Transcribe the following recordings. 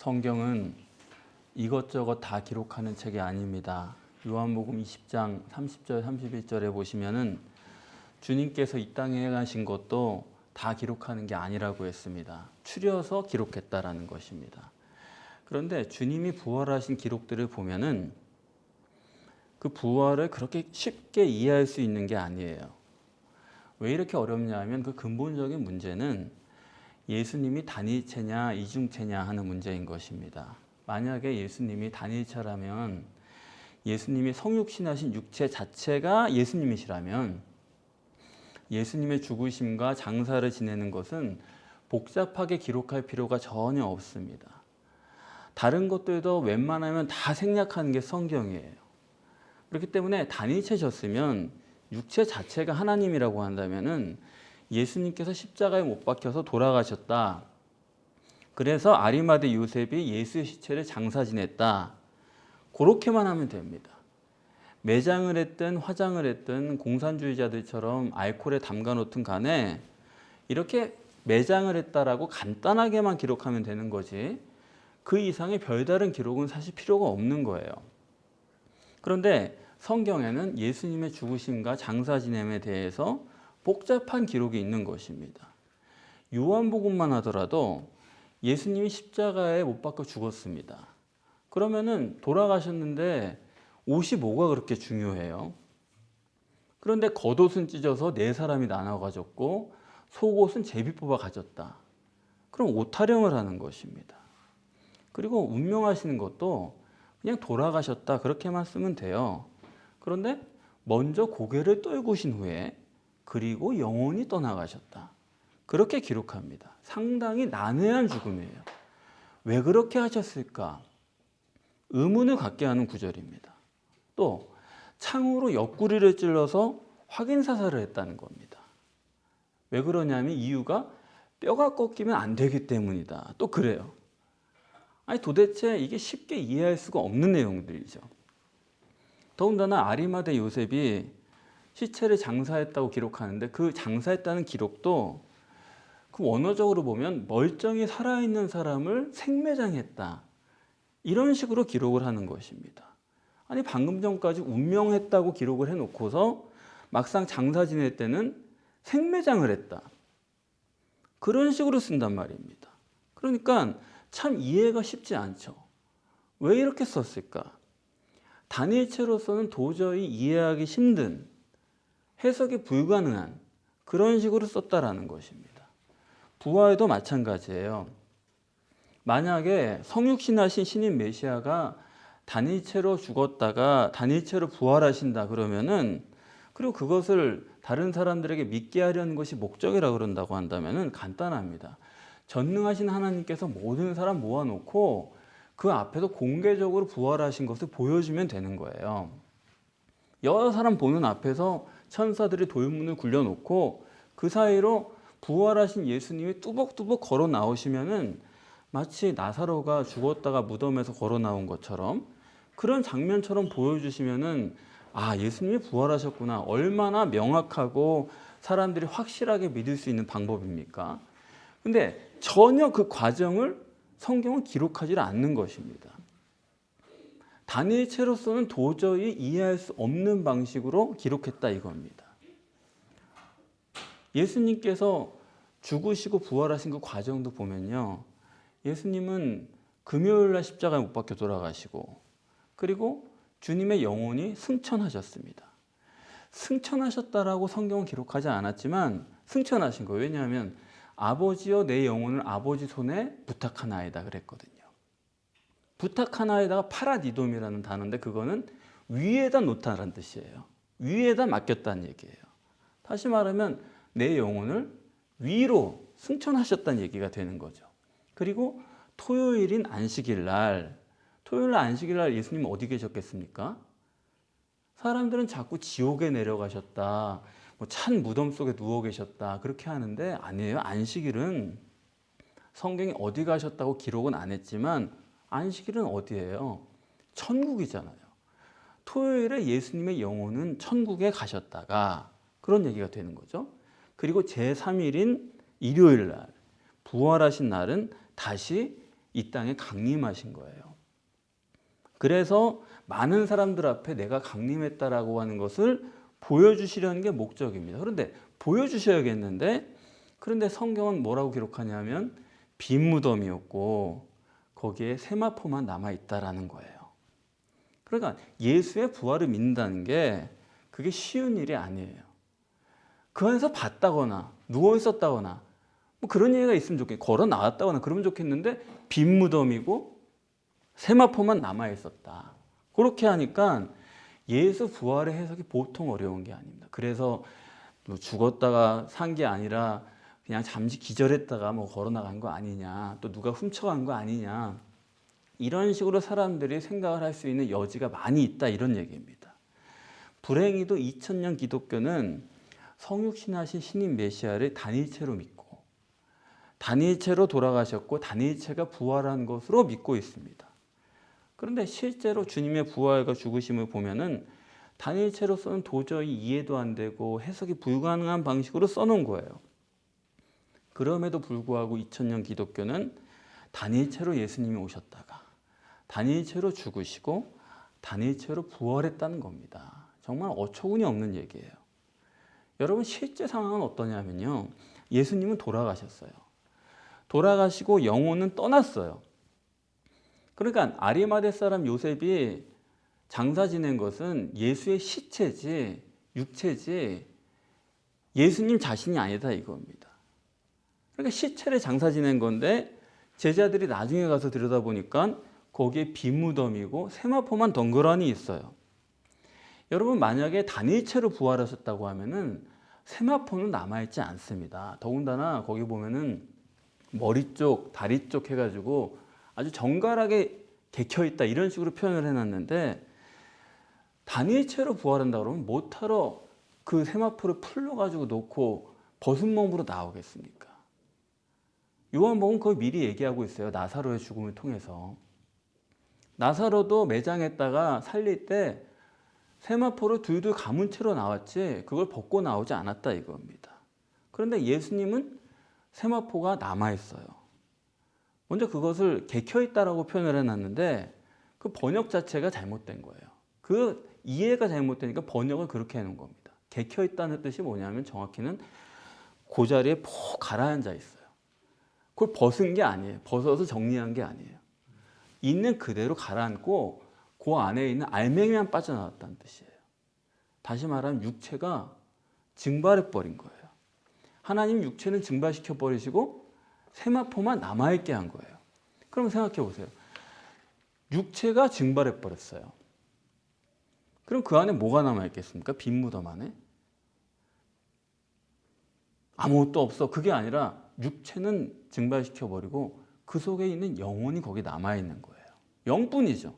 성경은 이것저것 다 기록하는 책이 아닙니다. 요한복음 20장 30절 31절에 보시면은 주님께서 이 땅에 가신 것도 다 기록하는 게 아니라고 했습니다. 추려서 기록했다라는 것입니다. 그런데 주님이 부활하신 기록들을 보면은 그 부활을 그렇게 쉽게 이해할 수 있는 게 아니에요. 왜 이렇게 어렵냐 하면 그 근본적인 문제는 예수님이 단일체냐 이중체냐 하는 문제인 것입니다. 만약에 예수님이 단일체라면 예수님이 성육신하신 육체 자체가 예수님이시라면 예수님의 죽으심과 장사를 지내는 것은 복잡하게 기록할 필요가 전혀 없습니다. 다른 것들도 웬만하면 다 생략하는 게 성경이에요. 그렇기 때문에 단일체셨으면 육체 자체가 하나님이라고 한다면은 예수님께서 십자가에 못 박혀서 돌아가셨다. 그래서 아리마대 요셉이 예수의 시체를 장사 지냈다. 그렇게만 하면 됩니다. 매장을 했든 화장을 했든 공산주의자들처럼 알코올에 담가 놓든 간에 이렇게 매장을 했다라고 간단하게만 기록하면 되는 거지 그 이상의 별다른 기록은 사실 필요가 없는 거예요. 그런데 성경에는 예수님의 죽으심과 장사 지냄에 대해서 복잡한 기록이 있는 것입니다. 요한복음만 하더라도 예수님이 십자가에 못 박혀 죽었습니다. 그러면은 돌아가셨는데 옷이 뭐가 그렇게 중요해요? 그런데 겉옷은 찢어서 네 사람이 나눠 가졌고 속옷은 제비 뽑아 가졌다. 그럼 옷 타령을 하는 것입니다. 그리고 운명하시는 것도 그냥 돌아가셨다 그렇게만 쓰면 돼요. 그런데 먼저 고개를 떨구신 후에 그리고 영원히 떠나가셨다. 그렇게 기록합니다. 상당히 난해한 죽음이에요. 왜 그렇게 하셨을까? 의문을 갖게 하는 구절입니다. 또 창으로 옆구리를 찔러서 확인 사살을 했다는 겁니다. 왜 그러냐면 이유가 뼈가 꺾이면 안 되기 때문이다. 또 그래요. 아니 도대체 이게 쉽게 이해할 수가 없는 내용들이죠. 더군다나 아리마대 요셉이 시체를 장사했다고 기록하는데 그 장사했다는 기록도 그 원어적으로 보면 멀쩡히 살아있는 사람을 생매장했다. 이런 식으로 기록을 하는 것입니다. 아니 방금 전까지 운명했다고 기록을 해놓고서 막상 장사 지낼 때는 생매장을 했다. 그런 식으로 쓴단 말입니다. 그러니까 참 이해가 쉽지 않죠. 왜 이렇게 썼을까? 단일체로서는 도저히 이해하기 힘든 해석이 불가능한 그런 식으로 썼다라는 것입니다. 부활도 마찬가지예요. 만약에 성육신하신 신인 메시아가 단일체로 죽었다가 단일체로 부활하신다 그러면은 그리고 그것을 다른 사람들에게 믿게 하려는 것이 목적이라고 그런다고 한다면은 간단합니다. 전능하신 하나님께서 모든 사람 모아놓고 그 앞에서 공개적으로 부활하신 것을 보여주면 되는 거예요. 여러 사람 보는 앞에서 천사들이 돌문을 굴려놓고 그 사이로 부활하신 예수님이 뚜벅뚜벅 걸어 나오시면은 마치 나사로가 죽었다가 무덤에서 걸어 나온 것처럼 그런 장면처럼 보여주시면은 아, 예수님이 부활하셨구나. 얼마나 명확하고 사람들이 확실하게 믿을 수 있는 방법입니까? 근데 전혀 그 과정을 성경은 기록하지 않는 것입니다. 단일체로서는 도저히 이해할 수 없는 방식으로 기록했다 이겁니다. 예수님께서 죽으시고 부활하신 그 과정도 보면요. 예수님은 금요일날 십자가에 못 박혀 돌아가시고 그리고 주님의 영혼이 승천하셨습니다. 승천하셨다라고 성경은 기록하지 않았지만 승천하신 거예요. 왜냐하면 아버지여 내 영혼을 아버지 손에 부탁하나이다 그랬거든요. 부탁하나이다가 파라디돔이라는 단어인데 그거는 위에다 놓다라는 뜻이에요. 위에다 맡겼다는 얘기예요. 다시 말하면 내 영혼을 위로 승천하셨다는 얘기가 되는 거죠. 그리고 토요일인 안식일날 토요일 안식일날 예수님 어디 계셨겠습니까? 사람들은 자꾸 지옥에 내려가셨다. 뭐 찬 무덤 속에 누워 계셨다. 그렇게 하는데 아니에요. 안식일은 성경이 어디 가셨다고 기록은 안 했지만 안식일은 어디예요? 천국이잖아요. 토요일에 예수님의 영혼은 천국에 가셨다가 그런 얘기가 되는 거죠. 그리고 제3일인 일요일 날 부활하신 날은 다시 이 땅에 강림하신 거예요. 그래서 많은 사람들 앞에 내가 강림했다라고 하는 것을 보여주시려는 게 목적입니다. 그런데 보여주셔야겠는데, 그런데 성경은 뭐라고 기록하냐면 빈 무덤이었고 거기에 세마포만 남아있다라는 거예요. 그러니까 예수의 부활을 믿는다는 게 그게 쉬운 일이 아니에요. 그 안에서 봤다거나 누워 있었다거나 뭐 그런 얘기가 있으면 좋겠고, 걸어 나왔다거나 그러면 좋겠는데 빈 무덤이고 세마포만 남아 있었다. 그렇게 하니까 예수 부활의 해석이 보통 어려운 게 아닙니다. 그래서 뭐 죽었다가 산 게 아니라 그냥 잠시 기절했다가 뭐 걸어 나간 거 아니냐, 또 누가 훔쳐간 거 아니냐, 이런 식으로 사람들이 생각을 할 수 있는 여지가 많이 있다, 이런 얘기입니다. 불행히도 2000년 기독교는 성육신하신 신인 메시아를 단일체로 믿고 단일체로 돌아가셨고 단일체가 부활한 것으로 믿고 있습니다. 그런데 실제로 주님의 부활과 죽으심을 보면은 단일체로서는 도저히 이해도 안 되고 해석이 불가능한 방식으로 써놓은 거예요. 그럼에도 불구하고 2000년 기독교는 단일체로 예수님이 오셨다가 단일체로 죽으시고 단일체로 부활했다는 겁니다. 정말 어처구니 없는 얘기예요. 여러분, 실제 상황은 어떠냐면요, 예수님은 돌아가셨어요. 돌아가시고 영혼은 떠났어요. 그러니까 아리마대 사람 요셉이 장사 지낸 것은 예수의 시체지 육체지 예수님 자신이 아니다, 이겁니다. 그러니까 시체를 장사 지낸 건데 제자들이 나중에 가서 들여다보니까 거기에 빈 무덤이고 세마포만 덩그러니 있어요. 여러분, 만약에 단일체로 부활하셨다고 하면은 세마포는 남아있지 않습니다. 더군다나 거기 보면은 머리 쪽, 다리 쪽 해가지고 아주 정갈하게 개켜있다, 이런 식으로 표현을 해놨는데, 단일체로 부활한다 그러면 못하러 그 세마포를 풀러가지고 놓고 벗은 몸으로 나오겠습니까? 요한복음 그걸 미리 얘기하고 있어요. 나사로의 죽음을 통해서. 나사로도 매장했다가 살릴 때 세마포를 둘둘 감은 채로 나왔지 그걸 벗고 나오지 않았다, 이겁니다. 그런데 예수님은 세마포가 남아있어요. 먼저 그것을 개켜있다라고 표현을 해놨는데 그 번역 자체가 잘못된 거예요. 그 이해가 잘못되니까 번역을 그렇게 해놓은 겁니다. 개켜있다는 뜻이 뭐냐면 정확히는 그 자리에 푹 가라앉아 있어요. 그걸 벗은 게 아니에요. 벗어서 정리한 게 아니에요. 있는 그대로 가라앉고 그 안에 있는 알맹이만 빠져나왔다는 뜻이에요. 다시 말하면 육체가 증발해버린 거예요. 하나님 육체는 증발시켜버리시고 세마포만 남아있게 한 거예요. 그럼 생각해 보세요. 육체가 증발해버렸어요. 그럼 그 안에 뭐가 남아있겠습니까? 빈 무덤 안에? 아무것도 없어. 그게 아니라 육체는 증발시켜버리고 그 속에 있는 영혼이 거기 남아있는 거예요. 영뿐이죠.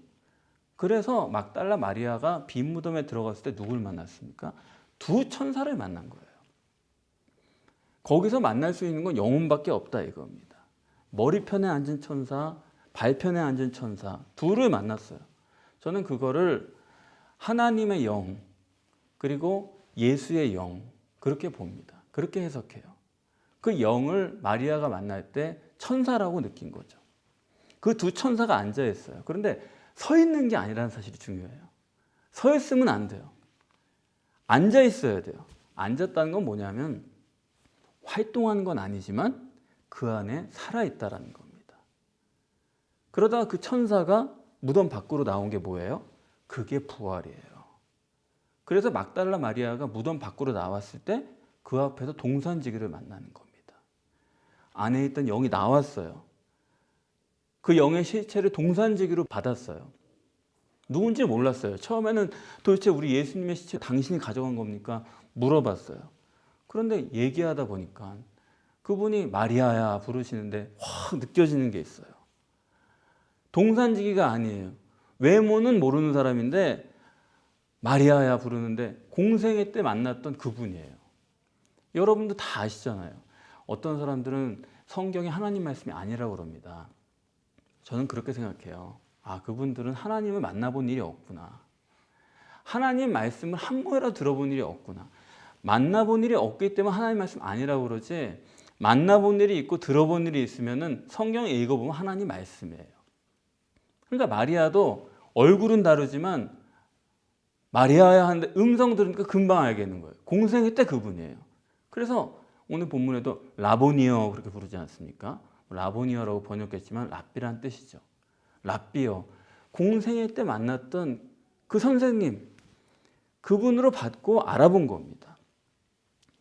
그래서 막달라 마리아가 빈 무덤에 들어갔을 때 누굴 만났습니까? 두 천사를 만난 거예요. 거기서 만날 수 있는 건 영혼밖에 없다, 이겁니다. 머리편에 앉은 천사, 발편에 앉은 천사, 둘을 만났어요. 저는 그거를 하나님의 영 그리고 예수의 영, 그렇게 봅니다. 그렇게 해석해요. 그 영을 마리아가 만날 때 천사라고 느낀 거죠. 그 두 천사가 앉아 있어요. 그런데 서 있는 게 아니라는 사실이 중요해요. 서 있으면 안 돼요. 앉아 있어야 돼요. 앉았다는 건 뭐냐면 활동하는 건 아니지만 그 안에 살아있다라는 겁니다. 그러다가 그 천사가 무덤 밖으로 나온 게 뭐예요? 그게 부활이에요. 그래서 막달라 마리아가 무덤 밖으로 나왔을 때 그 앞에서 동산지기를 만나는 겁니다. 안에 있던 영이 나왔어요. 그 영의 실체를 동산지기로 받았어요. 누군지 몰랐어요. 처음에는 도대체 우리 예수님의 시체 당신이 가져간 겁니까? 물어봤어요. 그런데 얘기하다 보니까 그분이 마리아야 부르시는데 확 느껴지는 게 있어요. 동산지기가 아니에요. 외모는 모르는 사람인데 마리아야 부르는데 공생애 때 만났던 그분이에요. 여러분도 다 아시잖아요. 어떤 사람들은 성경이 하나님 말씀이 아니라고 그럽니다. 저는 그렇게 생각해요. 아, 그분들은 하나님을 만나본 일이 없구나. 하나님 말씀을 한 번이라도 들어본 일이 없구나. 만나본 일이 없기 때문에 하나님 말씀 아니라고 그러지, 만나본 일이 있고 들어본 일이 있으면은 성경 읽어보면 하나님 말씀이에요. 그러니까 마리아도 얼굴은 다르지만 마리아야 하는데 음성 들으니까 금방 알겠는 거예요. 공생애 때 그분이에요. 그래서 오늘 본문에도 라보니어 그렇게 부르지 않습니까? 라보니어라고 번역했지만 랍비란 뜻이죠. 랍비요. 공생애 때 만났던 그 선생님, 그분으로 받고 알아본 겁니다.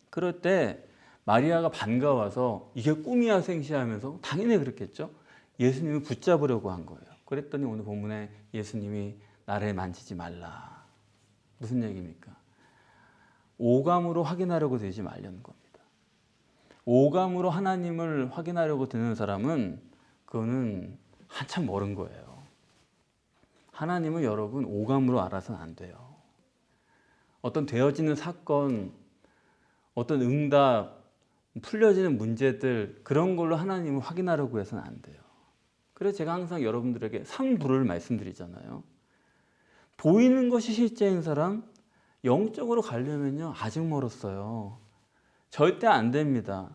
그럴 때 마리아가 반가워서 이게 꿈이야 생시하면서 당연히 그렇겠죠. 예수님을 붙잡으려고 한 거예요. 그랬더니 오늘 본문에 예수님이 나를 만지지 말라. 무슨 얘기입니까? 오감으로 확인하려고 들지 말라는 겁니다. 오감으로 하나님을 확인하려고 드는 사람은 그거는 한참 멀은 거예요. 하나님은 여러분 오감으로 알아서는 안 돼요. 어떤 되어지는 사건, 어떤 응답, 풀려지는 문제들 그런 걸로 하나님을 확인하려고 해서는 안 돼요. 그래서 제가 항상 여러분들에게 상부를 말씀드리잖아요. 보이는 것이 실제인 사람, 영적으로 가려면요 아직 멀었어요. 절대 안 됩니다.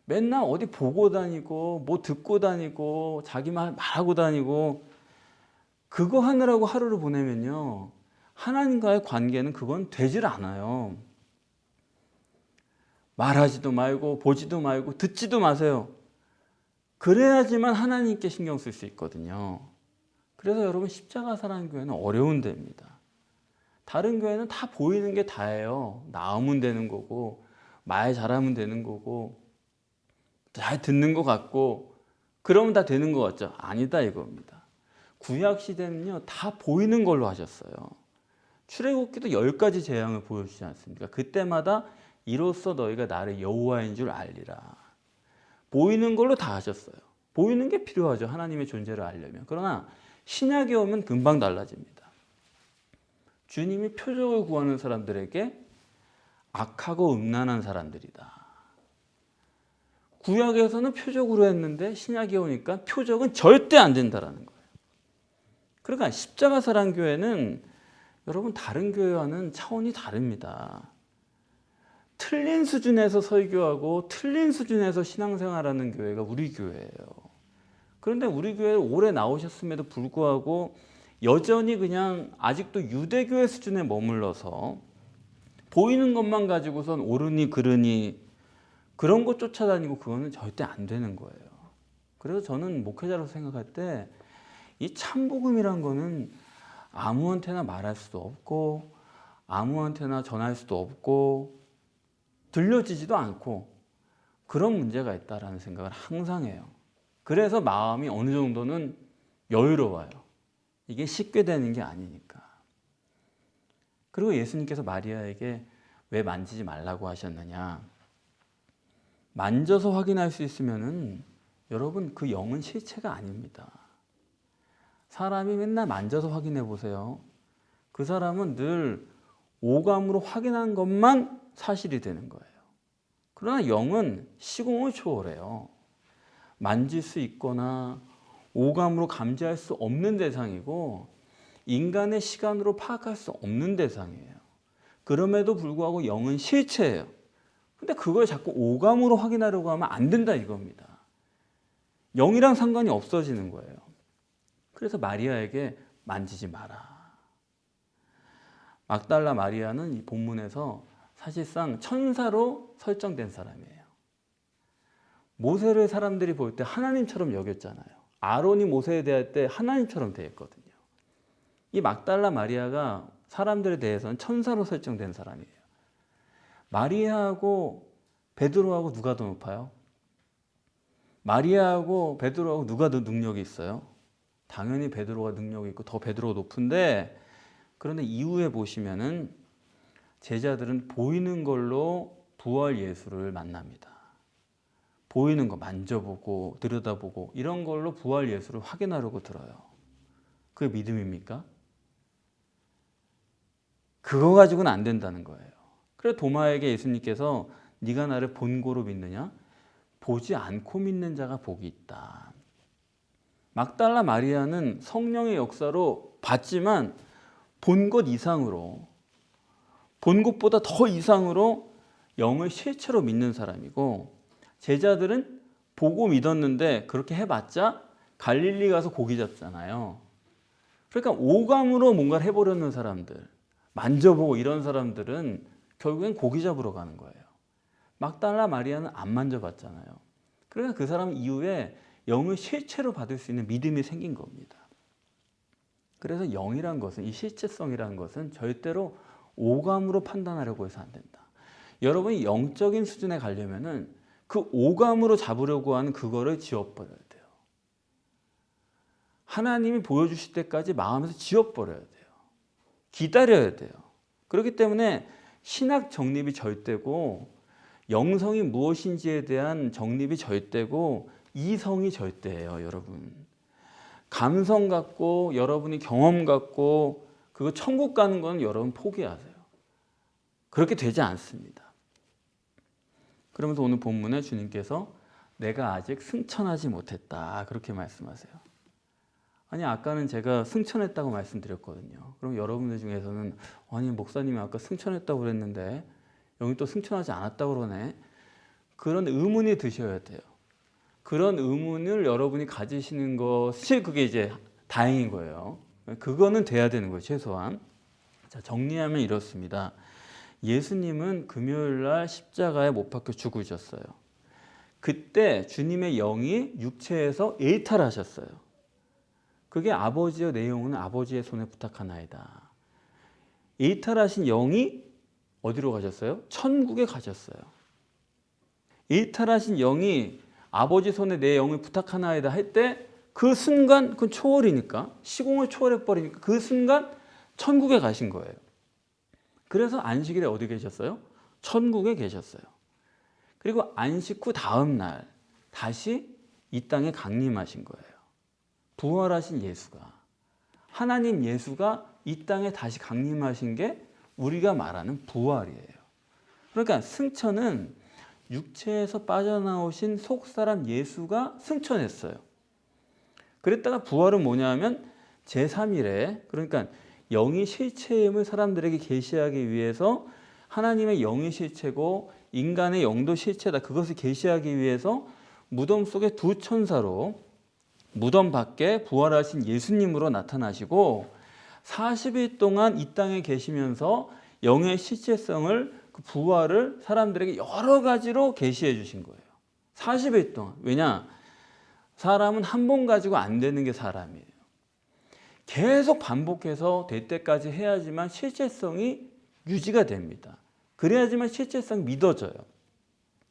맨날 어디 보고 다니고 뭐 듣고 다니고 자기 말하고 다니고 그거 하느라고 하루를 보내면요 하나님과의 관계는 그건 되질 않아요. 말하지도 말고 보지도 말고 듣지도 마세요. 그래야지만 하나님께 신경 쓸 수 있거든요. 그래서 여러분 십자가 사랑교회는 어려운 데입니다. 다른 교회는 다 보이는 게 다예요. 나오면 되는 거고 말 잘하면 되는 거고 잘 듣는 것 같고 그러면 다 되는 것 같죠? 아니다 이겁니다. 구약 시대는요 다 보이는 걸로 하셨어요. 출애굽기도 10가지 재앙을 보여주지 않습니까? 그때마다 이로써 너희가 나를 여호와인 줄 알리라. 보이는 걸로 다 하셨어요. 보이는 게 필요하죠. 하나님의 존재를 알려면. 그러나 신약에 오면 금방 달라집니다. 주님이 표적을 구하는 사람들에게 악하고 음란한 사람들이다. 구약에서는 표적으로 했는데 신약에 오니까 표적은 절대 안 된다라는 거예요. 그러니까 십자가 사랑교회는 여러분 다른 교회와는 차원이 다릅니다. 틀린 수준에서 설교하고 틀린 수준에서 신앙생활하는 교회가 우리 교회예요. 그런데 우리 교회에 오래 나오셨음에도 불구하고 여전히 그냥 아직도 유대교회 수준에 머물러서 보이는 것만 가지고선 옳으니 그르니 그런 것 쫓아다니고 그거는 절대 안 되는 거예요. 그래서 저는 목회자로서 생각할 때 이 참복음이란 거는 아무한테나 말할 수도 없고 아무한테나 전할 수도 없고 들려지지도 않고 그런 문제가 있다라는 생각을 항상 해요. 그래서 마음이 어느 정도는 여유로워요. 이게 쉽게 되는 게 아니니까. 그리고 예수님께서 마리아에게 왜 만지지 말라고 하셨느냐? 만져서 확인할 수 있으면은 여러분 그 영은 실체가 아닙니다. 사람이 맨날 만져서 확인해 보세요. 그 사람은 늘 오감으로 확인한 것만 사실이 되는 거예요. 그러나 영은 시공을 초월해요. 만질 수 있거나 오감으로 감지할 수 없는 대상이고 인간의 시간으로 파악할 수 없는 대상이에요. 그럼에도 불구하고 영은 실체예요. 근데 그걸 자꾸 오감으로 확인하려고 하면 안 된다 이겁니다. 영이랑 상관이 없어지는 거예요. 그래서 마리아에게 만지지 마라. 막달라 마리아는 이 본문에서 사실상 천사로 설정된 사람이에요. 모세를 사람들이 볼 때 하나님처럼 여겼잖아요. 아론이 모세에 대할 때 하나님처럼 대했거든요. 이 막달라 마리아가 사람들에 대해서는 천사로 설정된 사람이에요. 마리아하고 베드로하고 누가 더 높아요? 마리아하고 베드로하고 누가 더 능력이 있어요? 당연히 베드로가 능력이 있고 더 베드로가 높은데 그런데 이후에 보시면은 제자들은 보이는 걸로 부활 예수를 만납니다. 보이는 거 만져보고 들여다보고 이런 걸로 부활 예수를 확인하려고 들어요. 그게 믿음입니까? 그거 가지고는 안 된다는 거예요. 그래서 도마에게 예수님께서 네가 나를 본고로 믿느냐? 보지 않고 믿는 자가 복이 있다. 막달라 마리아는 성령의 역사로 봤지만 본 것 이상으로 본 것보다 더 이상으로 영을 실체로 믿는 사람이고 제자들은 보고 믿었는데 그렇게 해봤자 갈릴리 가서 고기 잡잖아요. 그러니까 오감으로 뭔가를 해보려는 사람들, 만져보고 이런 사람들은 결국엔 고기 잡으러 가는 거예요. 막달라 마리아는 안 만져봤잖아요. 그러니까 그 사람 이후에 영을 실체로 받을 수 있는 믿음이 생긴 겁니다. 그래서 영이란 것은, 이 실체성이라는 것은 절대로 오감으로 판단하려고 해서 안 된다. 여러분이 영적인 수준에 가려면은 그 오감으로 잡으려고 하는 그거를 지워버려야 돼요. 하나님이 보여주실 때까지 마음에서 지워버려야 돼요. 기다려야 돼요. 그렇기 때문에 신학 정립이 절대고, 영성이 무엇인지에 대한 정립이 절대고, 이성이 절대예요, 여러분. 감성 갖고 여러분이 경험 갖고 그거 천국 가는 건 여러분 포기하세요. 그렇게 되지 않습니다. 그러면서 오늘 본문에 주님께서 내가 아직 승천하지 못했다, 그렇게 말씀하세요. 아니, 아까는 제가 승천했다고 말씀드렸거든요. 그럼 여러분들 중에서는 아니, 목사님이 아까 승천했다고 그랬는데 여기 또 승천하지 않았다고 그러네, 그런 의문이 드셔야 돼요. 그런 의문을 여러분이 가지시는 것이 그게 이제 다행인 거예요. 그거는 돼야 되는 거예요, 최소한. 자, 정리하면 이렇습니다. 예수님은 금요일 날 십자가에 못 박혀 죽으셨어요. 그때 주님의 영이 육체에서 예탈하셨어요. 그게 아버지여 내 영혼은 아버지의 손에 부탁하나이다. 예탈하신 영이 어디로 가셨어요? 천국에 가셨어요. 예탈하신 영이 아버지 손에 내 영을 부탁하나이다 할 때 그 순간, 그건 초월이니까, 시공을 초월해버리니까 그 순간 천국에 가신 거예요. 그래서 안식일에 어디 계셨어요? 천국에 계셨어요. 그리고 안식 후 다음 날 다시 이 땅에 강림하신 거예요. 부활하신 예수가, 하나님 예수가 이 땅에 다시 강림하신 게 우리가 말하는 부활이에요. 그러니까 승천은 육체에서 빠져나오신 속사람 예수가 승천했어요. 그랬다가 부활은 뭐냐면 제3일에, 그러니까 영이 실체임을 사람들에게 계시하기 위해서, 하나님의 영이 실체고 인간의 영도 실체다, 그것을 계시하기 위해서 무덤 속에 두 천사로 무덤 밖에 부활하신 예수님으로 나타나시고 40일 동안 이 땅에 계시면서 영의 실체성을, 그 부활을 사람들에게 여러 가지로 계시해 주신 거예요. 40일 동안. 왜냐? 사람은 한 번 가지고 안 되는 게 사람이에요. 계속 반복해서 될 때까지 해야지만 실체성이 유지가 됩니다. 그래야지만 실체성이 믿어져요.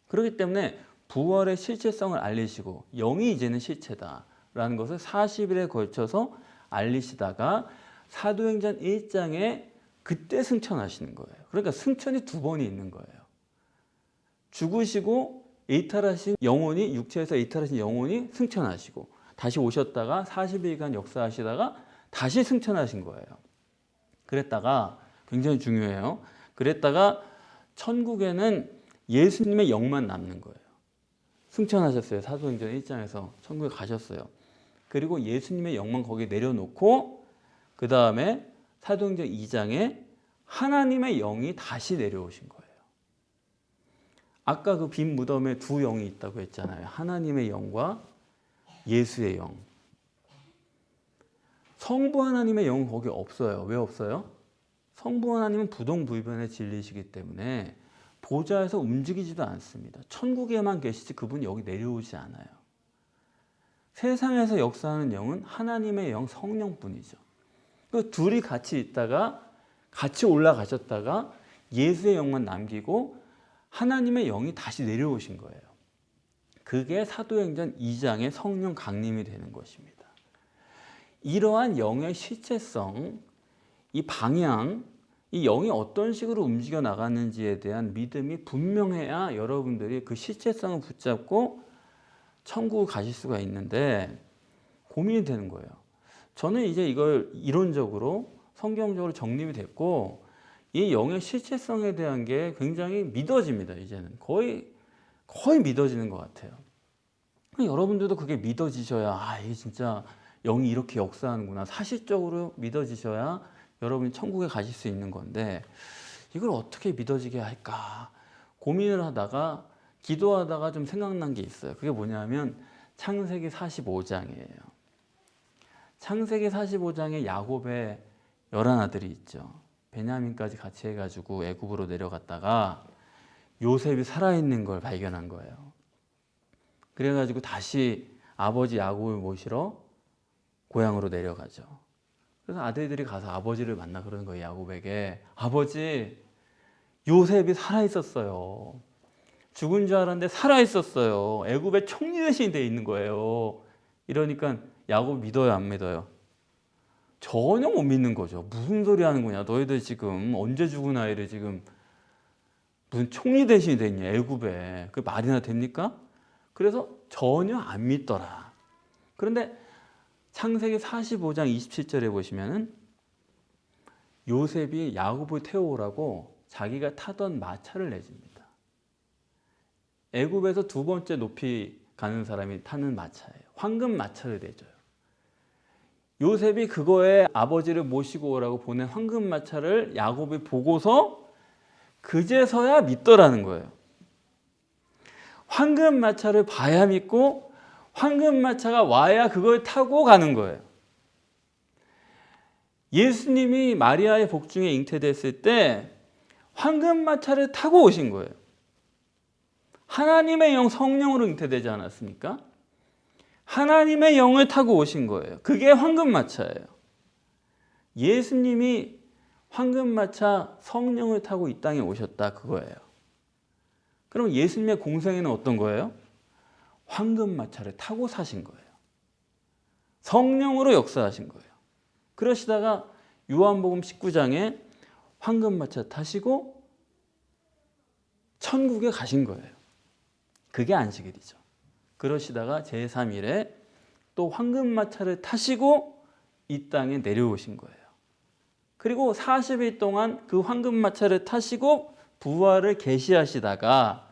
그렇기 때문에 부활의 실체성을 알리시고 영이 이제는 실체다라는 것을 40일에 걸쳐서 알리시다가 사도행전 1장에 그때 승천하시는 거예요. 그러니까 승천이 두 번이 있는 거예요. 죽으시고 이탈하신 영혼이, 육체에서 이탈하신 영혼이 승천하시고 다시 오셨다가 40일간 역사하시다가 다시 승천하신 거예요. 그랬다가, 굉장히 중요해요, 그랬다가 천국에는 예수님의 영만 남는 거예요. 승천하셨어요. 사도행전 1장에서 천국에 가셨어요. 그리고 예수님의 영만 거기에 내려놓고 그 다음에 사도행전 2장에 하나님의 영이 다시 내려오신 거예요. 아까 그 빈 무덤에 두 영이 있다고 했잖아요. 하나님의 영과 예수의 영. 성부 하나님의 영은 거기 없어요. 왜 없어요? 성부 하나님은 부동불변의 진리시기 때문에 보좌에서 움직이지도 않습니다. 천국에만 계시지 그분 여기 내려오지 않아요. 세상에서 역사하는 영은 하나님의 영, 성령뿐이죠. 그 둘이 같이 있다가 같이 올라가셨다가 예수의 영만 남기고 하나님의 영이 다시 내려오신 거예요. 그게 사도행전 2장의 성령 강림이 되는 것입니다. 이러한 영의 실체성, 이 방향, 이 영이 어떤 식으로 움직여 나가는지에 대한 믿음이 분명해야 여러분들이 그 실체성을 붙잡고 천국을 가실 수가 있는데 고민이 되는 거예요. 저는 이제 이걸 이론적으로 성경적으로 정립이 됐고 이 영의 실체성에 대한 게 굉장히 믿어집니다. 이제는 거의 믿어지는 것 같아요. 여러분들도 그게 믿어지셔야 이게 진짜 영이 이렇게 역사하는구나, 사실적으로 믿어지셔야 여러분이 천국에 가실 수 있는 건데 이걸 어떻게 믿어지게 할까 고민을 하다가 기도하다가 좀 생각난 게 있어요. 그게 뭐냐면 창세기 45장이에요. 창세기 45장에 야곱의 11아들이 있죠. 베냐민까지 같이 해가지고 애굽으로 내려갔다가 요셉이 살아있는 걸 발견한 거예요. 그래가지고 다시 아버지 야곱을 모시러 고향으로 내려가죠. 그래서 아들들이 가서 아버지를 만나 그러는 거예요. 야곱에게. 아버지, 요셉이 살아있었어요. 죽은 줄 알았는데 살아있었어요. 애굽의 총리 대신이 돼 있는 거예요. 이러니까 야곱 믿어요, 안 믿어요? 전혀 못 믿는 거죠. 무슨 소리 하는 거냐. 너희들 지금 언제 죽은 아이를 지금 무슨 총리 대신이 돼 있냐, 애굽에. 그 말이나 됩니까? 그래서 전혀 안 믿더라. 그런데 창세기 45장 27절에 보시면은 요셉이 야곱을 태워오라고 자기가 타던 마차를 내줍니다. 애굽에서 두 번째 높이 가는 사람이 타는 마차예요. 황금 마차를 내줘요. 요셉이 그거에 아버지를 모시고 오라고 보낸 황금 마차를 야곱이 보고서 그제서야 믿더라는 거예요. 황금 마차를 봐야 믿고 황금 마차가 와야 그걸 타고 가는 거예요. 예수님이 마리아의 복중에 잉태됐을 때 황금 마차를 타고 오신 거예요. 하나님의 영 성령으로 잉태되지 않았습니까? 하나님의 영을 타고 오신 거예요. 그게 황금마차예요. 예수님이 황금마차 성령을 타고 이 땅에 오셨다 그거예요. 그럼 예수님의 공생애는 어떤 거예요? 황금마차를 타고 사신 거예요. 성령으로 역사하신 거예요. 그러시다가 요한복음 19장에 황금마차 타시고 천국에 가신 거예요. 그게 안식일이죠. 그러시다가 제3일에 또 황금마차를 타시고 이 땅에 내려오신 거예요. 그리고 40일 동안 그 황금마차를 타시고 부활을 계시하시다가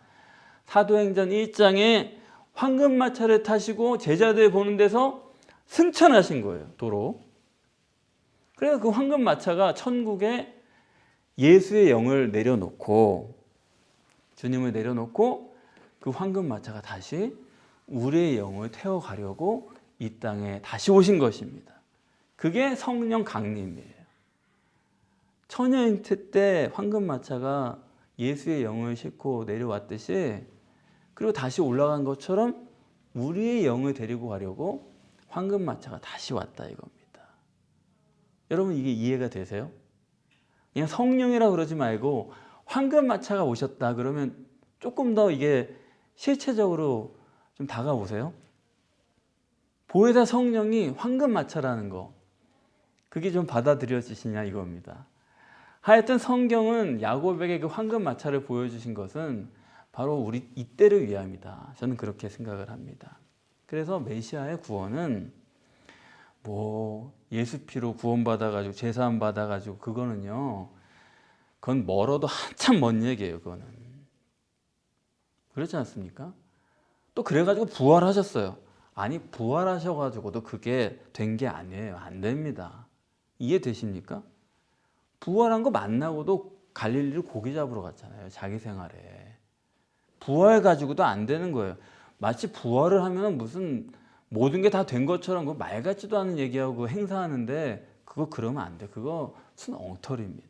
사도행전 1장에 황금마차를 타시고 제자들 보는 데서 승천하신 거예요. 도로. 그래서 그 황금마차가 천국에 예수의 영을 내려놓고 주님을 내려놓고 그 황금마차가 다시 우리의 영을 태워가려고 이 땅에 다시 오신 것입니다. 그게 성령 강림이에요. 처녀 잉태 때 황금마차가 예수의 영을 싣고 내려왔듯이 그리고 다시 올라간 것처럼 우리의 영을 데리고 가려고 황금마차가 다시 왔다 이겁니다. 여러분 이게 이해가 되세요? 그냥 성령이라 그러지 말고 황금마차가 오셨다 그러면 조금 더 이게 실체적으로 좀 다가오세요. 보혜사 성령이 황금마차라는 거 그게 좀 받아들여지시냐 이겁니다. 하여튼 성경은 야곱에게 그 황금마차를 보여주신 것은 바로 우리 이때를 위함이다. 저는 그렇게 생각을 합니다. 그래서 메시아의 구원은 뭐 예수 피로 구원받아가지고 제사함 받아가지고 그거는요 그건 멀어도 한참 먼 얘기예요. 그거는 그렇지 않습니까? 또 그래가지고 부활하셨어요. 아니 부활하셔가지고도 그게 된 게 아니에요. 안 됩니다. 이해되십니까? 부활한 거 만나고도 갈릴리로 고기 잡으러 갔잖아요. 자기 생활에. 부활 가지고도 안 되는 거예요. 마치 부활을 하면 무슨 모든 게 다 된 것처럼 그 말 같지도 않은 얘기하고 행사하는데 그거 그러면 안 돼. 그거 순 엉터리입니다.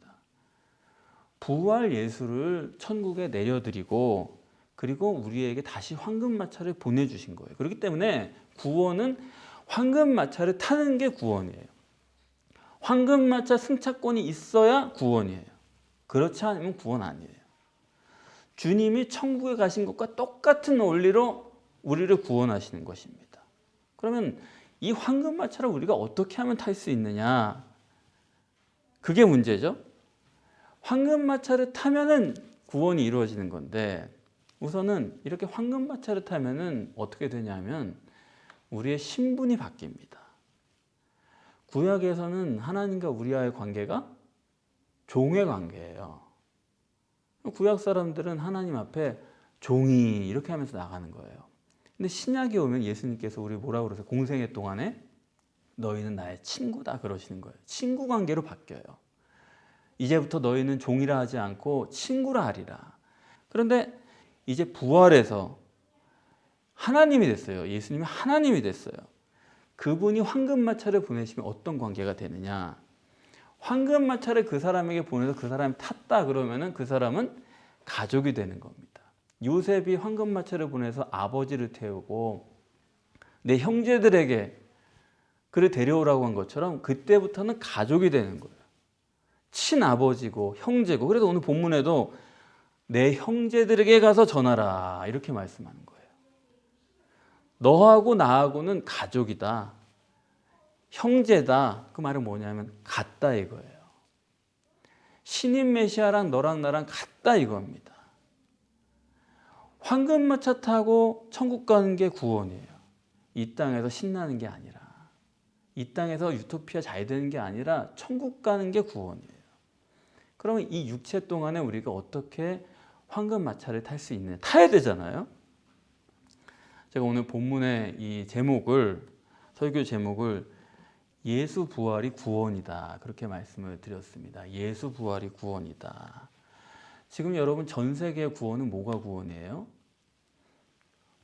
부활 예수를 천국에 내려드리고 그리고 우리에게 다시 황금마차를 보내주신 거예요. 그렇기 때문에 구원은 황금마차를 타는 게 구원이에요. 황금마차 승차권이 있어야 구원이에요. 그렇지 않으면 구원 아니에요. 주님이 천국에 가신 것과 똑같은 원리로 우리를 구원하시는 것입니다. 그러면 이 황금마차를 우리가 어떻게 하면 탈 수 있느냐? 그게 문제죠. 황금마차를 타면은 구원이 이루어지는 건데 우선은 이렇게 황금마차를 타면은 어떻게 되냐면 우리의 신분이 바뀝니다. 구약에서는 하나님과 우리와의 관계가 종의 관계예요. 구약 사람들은 하나님 앞에 종이 이렇게 하면서 나가는 거예요. 근데 신약에 오면 예수님께서 우리 뭐라고 그러세요? 공생애 동안에 너희는 나의 친구다 그러시는 거예요. 친구 관계로 바뀌어요. 이제부터 너희는 종이라 하지 않고 친구라 하리라. 그런데 이제 부활해서 하나님이 됐어요. 예수님이 하나님이 됐어요. 그분이 황금마차를 보내시면 어떤 관계가 되느냐? 황금마차를 그 사람에게 보내서 그 사람이 탔다 그러면은 그 사람은 가족이 되는 겁니다. 요셉이 황금마차를 보내서 아버지를 태우고 내 형제들에게 그를 데려오라고 한 것처럼 그때부터는 가족이 되는 거예요. 친아버지고 형제고. 그래서 오늘 본문에도 내 형제들에게 가서 전하라 이렇게 말씀하는 거예요. 너하고 나하고는 가족이다. 형제다. 그 말은 뭐냐면 같다 이거예요. 신인 메시아랑 너랑 나랑 같다 이겁니다. 황금마차 타고 천국 가는 게 구원이에요. 이 땅에서 신나는 게 아니라, 이 땅에서 유토피아 잘 되는 게 아니라 천국 가는 게 구원이에요. 그러면 이 육체 동안에 우리가 어떻게 황금마차를 탈 수 있느냐? 타야 되잖아요. 제가 오늘 본문의 이 제목을, 설교 제목을 예수 부활이 구원이다 그렇게 말씀을 드렸습니다. 예수 부활이 구원이다. 지금 여러분 전 세계의 구원은 뭐가 구원이에요?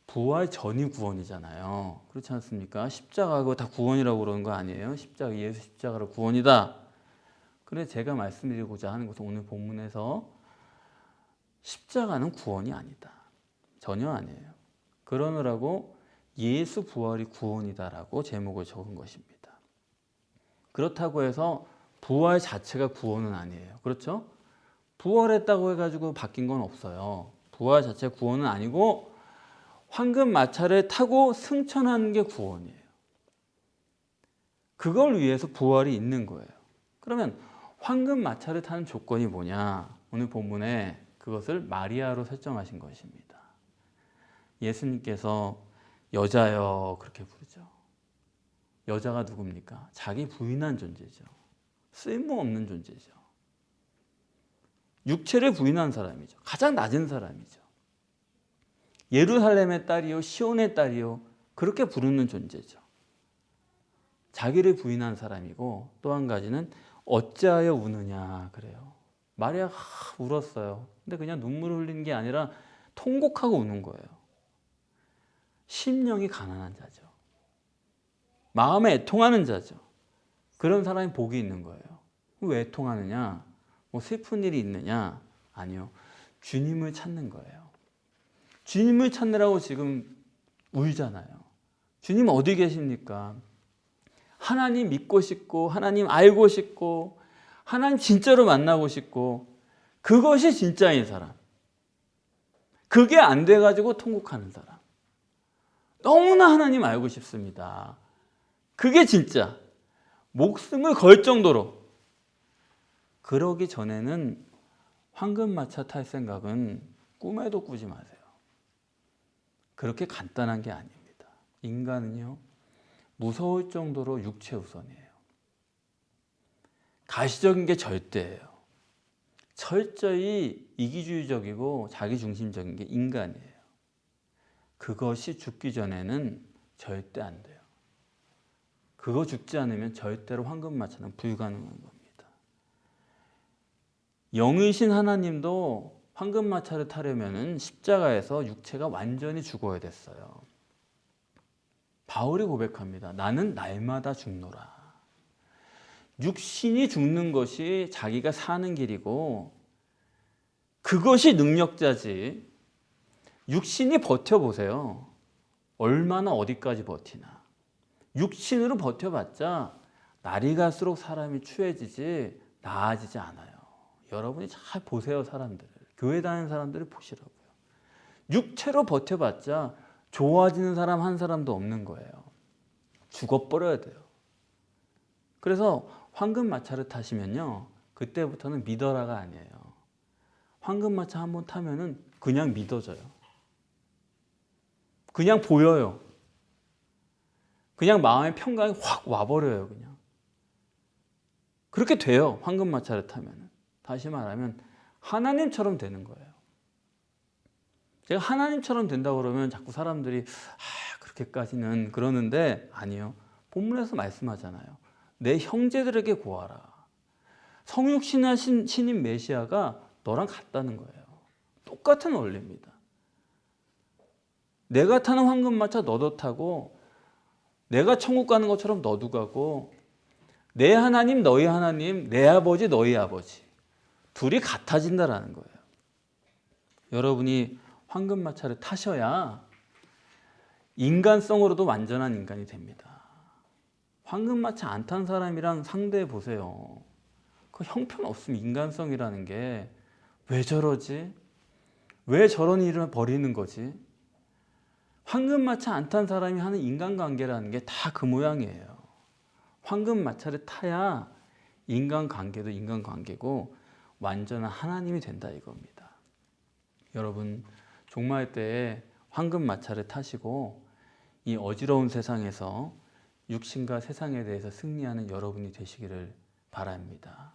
부활 전이 구원이잖아요. 그렇지 않습니까? 십자가가 다 구원이라고 그러는 거 아니에요? 십자가, 예수 십자가로 구원이다. 그래서 제가 말씀드리고자 하는 것은 오늘 본문에서 십자가는 구원이 아니다. 전혀 아니에요. 그러느라고 예수 부활이 구원이다라고 제목을 적은 것입니다. 그렇다고 해서 부활 자체가 구원은 아니에요. 그렇죠? 부활했다고 해가지고 바뀐 건 없어요. 부활 자체가 구원은 아니고 황금 마차를 타고 승천하는 게 구원이에요. 그걸 위해서 부활이 있는 거예요. 그러면 황금 마차를 타는 조건이 뭐냐? 오늘 본문에 그것을 마리아로 설정하신 것입니다. 예수님께서 여자여 그렇게 부르죠. 여자가 누굽니까? 자기 부인한 존재죠. 쓸모없는 존재죠. 육체를 부인한 사람이죠. 가장 낮은 사람이죠. 예루살렘의 딸이요 시온의 딸이요 그렇게 부르는 존재죠. 자기를 부인한 사람이고 또 한 가지는 어찌하여 우느냐 그래요. 마리아가 울었어요. 근데 그냥 눈물을 흘리는 게 아니라 통곡하고 우는 거예요. 심령이 가난한 자죠. 마음에 애통하는 자죠. 그런 사람이 복이 있는 거예요. 왜 애통하느냐? 뭐 슬픈 일이 있느냐? 아니요. 주님을 찾는 거예요. 주님을 찾느라고 지금 울잖아요. 주님 어디 계십니까? 하나님 믿고 싶고 하나님 알고 싶고 하나님 진짜로 만나고 싶고 그것이 진짜인 사람. 그게 안 돼가지고 통곡하는 사람. 너무나 하나님 알고 싶습니다. 그게 진짜 목숨을 걸 정도로. 그러기 전에는 황금마차 탈 생각은 꿈에도 꾸지 마세요. 그렇게 간단한 게 아닙니다. 인간은요 무서울 정도로 육체 우선이에요. 가시적인 게 절대예요. 철저히 이기주의적이고 자기중심적인 게 인간이에요. 그것이 죽기 전에는 절대 안 돼요. 그거 죽지 않으면 절대로 황금마차는 불가능한 겁니다. 영이신 하나님도 황금마차를 타려면 십자가에서 육체가 완전히 죽어야 됐어요. 바울이 고백합니다. 나는 날마다 죽노라. 육신이 죽는 것이 자기가 사는 길이고 그것이 능력자지. 육신이 버텨보세요. 얼마나 어디까지 버티나. 육신으로 버텨봤자 날이 갈수록 사람이 추해지지 나아지지 않아요. 여러분이 잘 보세요. 사람들을. 교회 다니는 사람들을 보시라고요. 육체로 버텨봤자 좋아지는 사람 한 사람도 없는 거예요. 죽어버려야 돼요. 그래서 황금마차를 타시면요 그때부터는 믿어라가 아니에요. 황금마차 한번 타면은 그냥 믿어져요. 그냥 보여요. 그냥 마음의 평강이 확 와버려요. 그냥 그렇게 돼요. 황금마차를 타면은. 다시 말하면 하나님처럼 되는 거예요. 제가 하나님처럼 된다고 그러면 자꾸 사람들이 그렇게까지는 그러는데 아니요. 본문에서 말씀하잖아요. 내 형제들에게 고하라. 성육신하신 신인 메시아가 너랑 같다는 거예요. 똑같은 원리입니다. 내가 타는 황금마차 너도 타고 내가 천국 가는 것처럼 너도 가고 내 하나님 너희 하나님 내 아버지 너희 아버지 둘이 같아진다라는 거예요. 여러분이 황금마차를 타셔야 인간성으로도 완전한 인간이 됩니다. 황금마차 안 탄 사람이랑 상대해 보세요. 그 형편없으면 인간성이라는 게 왜 저러지? 왜 저런 일을 벌이는 거지? 황금마차 안 탄 사람이 하는 인간관계라는 게 다 그 모양이에요. 황금마차를 타야 인간관계도 인간관계고 완전한 하나님이 된다 이겁니다. 여러분 종말 때에 황금마차를 타시고 이 어지러운 세상에서 육신과 세상에 대해서 승리하는 여러분이 되시기를 바랍니다.